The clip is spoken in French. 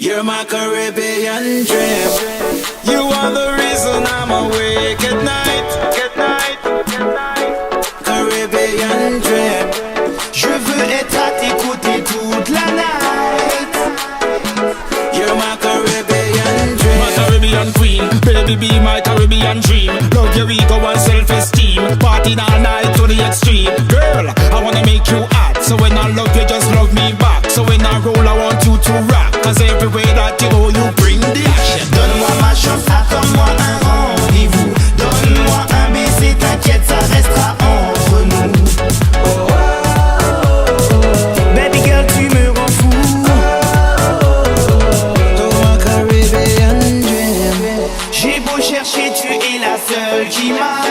You're my Caribbean dream. You are the reason I'm awake at night. Caribbean dream. Je veux être à tes côtés toute la night. You're my Caribbean dream. My Caribbean queen, baby be my Caribbean dream. Love your ego and self-esteem. Partying all night to the extreme. Girl, I wanna make you hot. So when I love you, just love me back. So when I roll, I want you to rock. Cause everywhere that you go, you bring the action. Donne-moi ma chance, accorde-moi un rendez-vous. Donne-moi un baiser, t'inquiète, ça restera entre nous. Oh, oh, oh. Baby girl, tu me rends fou. Oh, my Caribbean dream. J'ai beau chercher, tu es la seule qui m'a